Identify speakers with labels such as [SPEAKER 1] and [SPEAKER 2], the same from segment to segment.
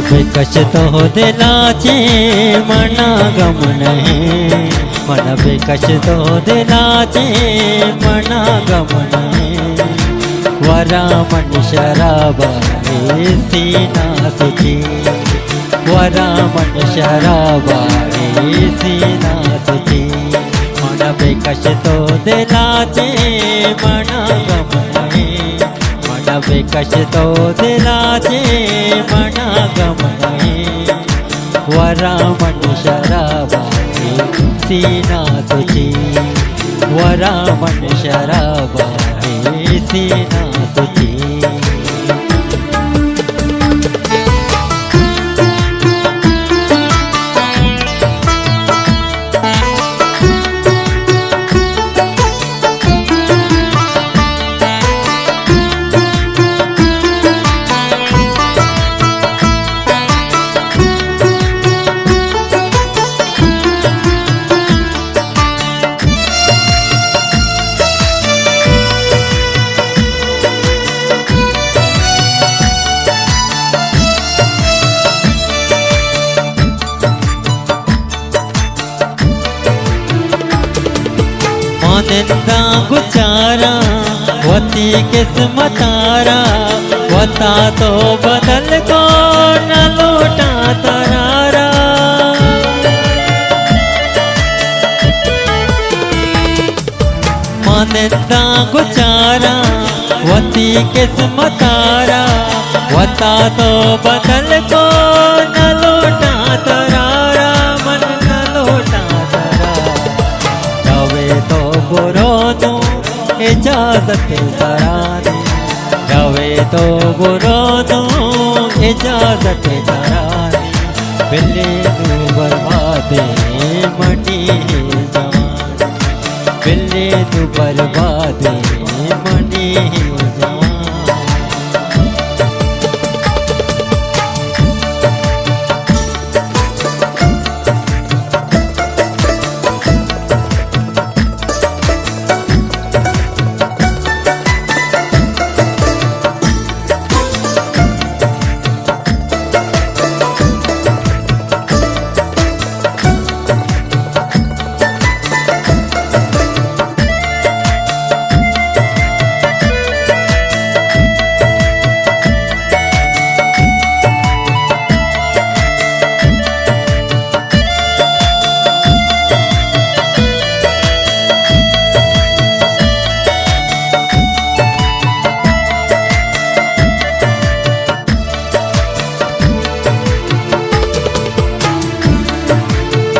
[SPEAKER 1] बेकशतो दिलाचे मना गम नहीं, मन बेकशतो दिलाचे मना गम नहीं। वरा मन शराबा सीना सुची, वरा मन शराबा सीना सुची। मन बेकशतो दिलाचे मना गम नहीं, मन बेकशतो दिलाचे मना गम नहीं। वरा मन शराबा सीना सुची, वरा मन शराबा सीना सुची। निंदा गुजारा वती किस्मतारा, वता तो बदल को न लौटा तरारा। निंदा गुजारा वती किस्मतारा, वता तो बदल को न लौटा तरारा। मन न लौटा तो बुरो तू इजाजत तरानी, रवे तो बुरो तू इजाजत तरानी। बिल्ली तू बर्बादे मनी जवान, बिल्ली तू बर्बादे मनी जवान।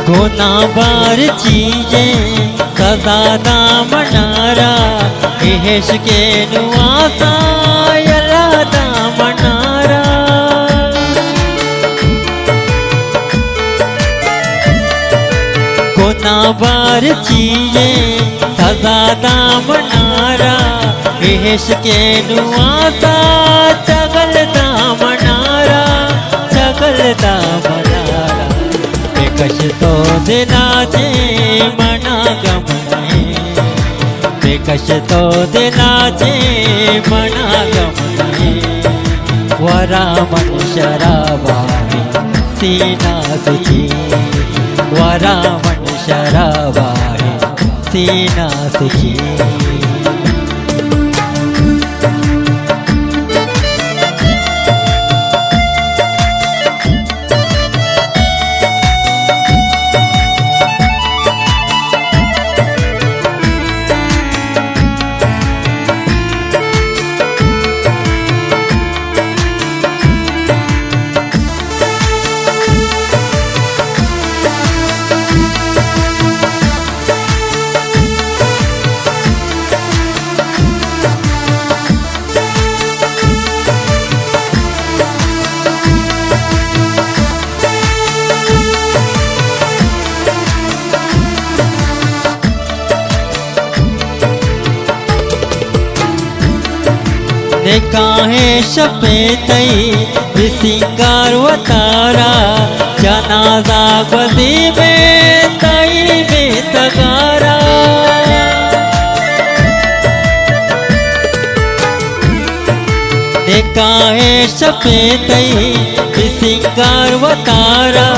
[SPEAKER 1] गुनाहबार चीजें सदा दामनारा, इश्क के नुआसा यला दामनारा। गुनाहबार चीजें सदा दामनारा, इश्क के नुआसा चगल दामनारा, चगल दामनारा। बेकशतो दिलाचे मना गम नहीं, बेकशतो दिलाचे मना गम नहीं। वरा मन शराबा सीना सुची, वरा मन शराबा सीना सुची। काहे शपे तई विसिंगार वतारा, जनाजा गदी में तई में तगारा। देखा है सफेदई सिंगार वतारा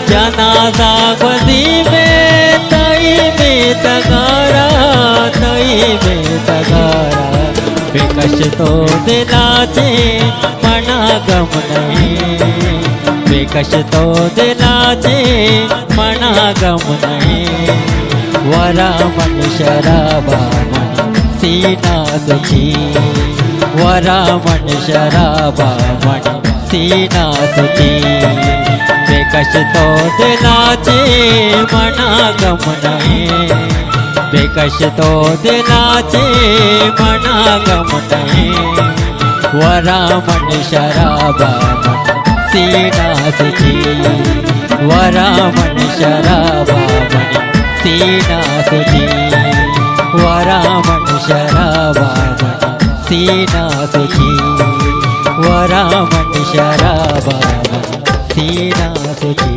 [SPEAKER 1] जनाजा गदी में तई में तगारा बेकश तो दिलाचे मना गम नहीं बेकश तो दिलाचे मना गम नहीं वरा मन शराबा मन सीना तुझी वरा मन शराबा मन सीना तुझी बेकश तो दिलाचे मना गम नहीं बेकश तो दिलाचे मना गम नहीं वरा मन शराबा मन सीना तुझी वरा मन शराबा मन सीना तुझी वरा मन शराबा मन सीना तुझी वरा मन शराबा मन सीना तुझी